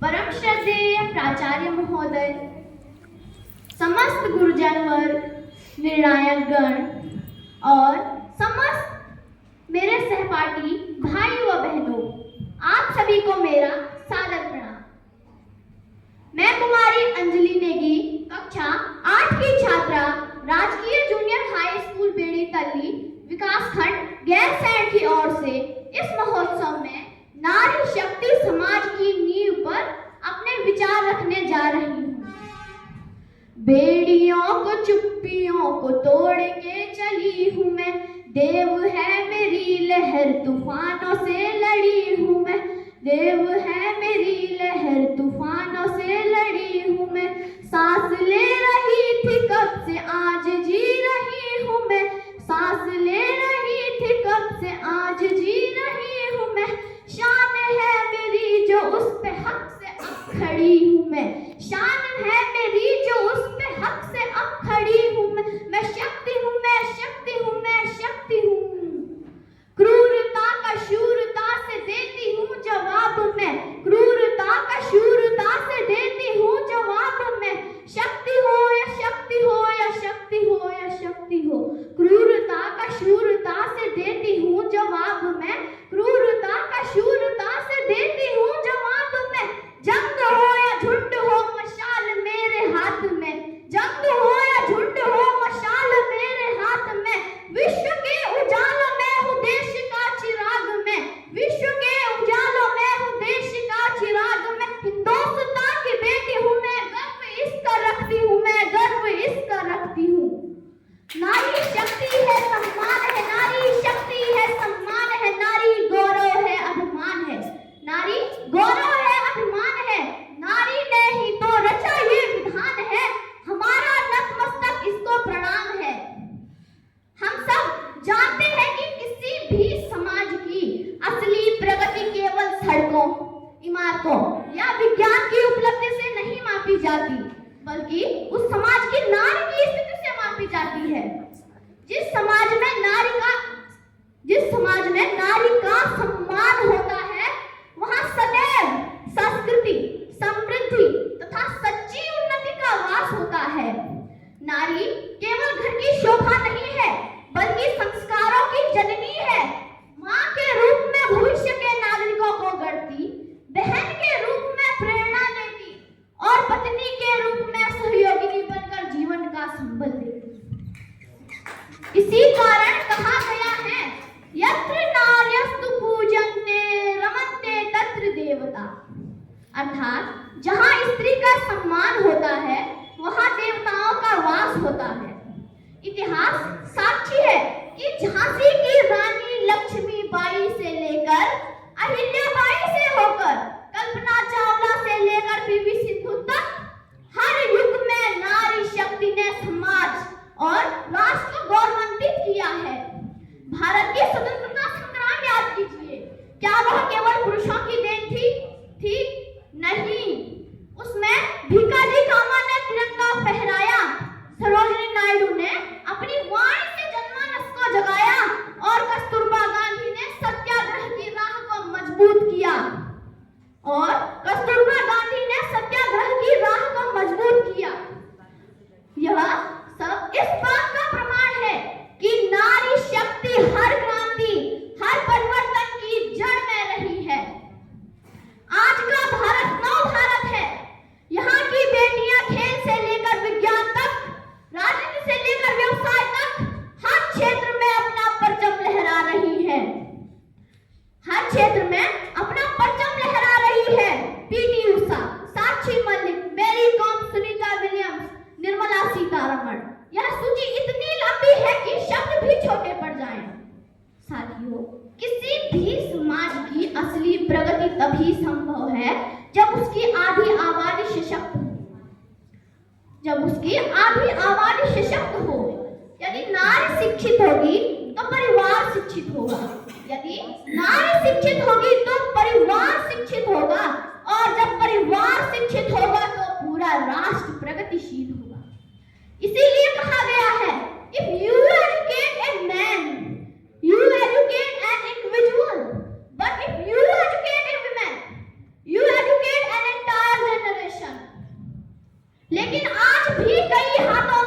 परम श्रद्धेय प्राचार्य महोदय, समस्त गुरुजन वर्ग, निर्णायक गण और समस्त मेरे सहपाठी भाई व बहनों, आप सभी को मेरा सादर प्रणाम। मैं कुमारी अंजलि नेगी, कक्षा 8 की छात्रा, राजकीय जूनियर हाई स्कूल बेड़ी तल्ली, विकासखंड गैरसैंण की ओर से इस महोत्सव में नारी शक्ति समाज की नींव पर अपने विचार रखने जा रही हूँ। बेड़ियों को चुप्पियों को तोड़ के चली हूँ मैं, देव है मेरी लहर तूफानों से लड़ी हूँ मैं, देव है मेरी लहर तूफानों से लड़ी हूँ मैं। सांस ले रही थी कब से आज जी रही हूँ मैं, सांस ले रही थी कब से आज जी रही हूँ मैं। शान है मेरी जो उस पे हक से अब खड़ी हूँ मैं, शान है मेरी जो उस पे हक से अब खड़ी हूँ मैं शक्ति हूँ, मैं शक्ति हूँ, मैं शक्ति हूँ। क्रूरता का शूरता से देती हूँ जवाब मैं, क्रूरता का शूरता से देती हूँ जवाब मैं। शक्ति हो या शक्ति हो या शक्ति हो या शक्ति हो, क्रूरता का शूरता से देती हूँ जवाब मैं, क्रूरता का शूरता से देती हूँ जवाब मैं। जंग हो या झुंड हो मशाल मेरे हाथ में, जंग हो या झुंड हो मशाल मेरे हाथ में। विश्व के उजालों में हूँ देश का चिराग में, विश्व के उजालों में हूँ देश का चिराग में। हिंदुस्तान की बेटी हूँ मैं, गर्व इसका रखती हूँ मैं, गर्व इसका रखती हूँ। नारी शक्ति है सम्मान है, नारी शक्ति है सम्मान है, नारी गौरव है अभिमान है, नारी गौरव है अभिमान है। नारी ने ही तो रचा ये विधान है, हमारा नतमस्तक इसको प्रणाम है। हम सब जानते हैं कि किसी भी समाज की असली प्रगति केवल सड़कों, इमारतों या विज्ञान की उपलब्धि से नहीं मापी जाती, बल्कि उस समाज की नारी की स्थिति से मापी जाती है। जिस समाज में नारी का सम्मान होता है, वहां सदैव संस्कृति, समृद्धि तथा सच्ची उन्नति का वास होता है। नारी केवल घर की शोभा नहीं है, बल्कि संस्कारों की जननी है। मां के रूप में भविष्य के नागरिकों को गढ़ती, बहन के रूप में प्रेरणा देती और पत्नी के रूप में सहयोगिनी बनकर जीवन का संबल देती। इसी कारण कहा गया है, यत्र नार्यस्तु पूजन्ते रमन्ते तत्र देवता, अर्थात जहां स्त्री का सम्मान होता है, वहां देवताओं का वास होता है। इतिहास साक्षी है कि झांसी की रानी लक्ष्मीबाई से लेकर अहिल्याबाई से होकर कल्पना चावला से लेकर पीवी सिंधु तक हर युग में नारी शक्ति ने समाज और राष्ट्र को गौरवान्वित किया है। भारत के स्वतंत्रता संग्राम याद कीजिए, क्या वह केवल पुरुषों की देन थी? नहीं, उसमें भीकाजी कामा ने तिरंगा फहराया, सरोजिनी नायडू ने अपनी वाणी से जनमानस को जगाया और कस्तूरबा गांधी ने सत्याग्रह की राह को मजबूत किया, और कस्तूरबा गांधी ने सत्याग्रह की राह को मजबूत किया। यह सब इस बात का प्रमाण है कि नारी शक्ति हर क्रांति, हर परिवर्तन की जड़ में रही है। आज का भारत नव भारत है। यहाँ की बेटियां खेल से लेकर विज्ञान तक, राजनीति से लेकर व्यवसाय तक हर क्षेत्र में अपना परचम लहरा रही है, हर क्षेत्र में अपना परचम लहरा रही है। पीटी उषा, साक्षी मलिक, मैरी कॉम, सुनीता विलियम्स, निर्मला सीतारमण, यह सूची इतनी लंबी है कि शब्द भी छोटे पड़ जाएं। साथियों, किसी भी समाज की असली प्रगति तभी संभव है जब उसकी आधी आबादी सशक्त हो, जब उसकी आधी आबादी सशक्त हो। यदि नारी शिक्षित होगी तो परिवार शिक्षित होगा, यदि नारी शिक्षित होगी तो परिवार शिक्षित होगा, और जब परिवार शिक्षित होगा तो पूरा राष्ट्र प्रगतिशील होगा। इसीलिए कहा गया है, if you educate a man, you educate an individual, but if you educate a woman, you educate an entire लेकिन आज भी कई हाथों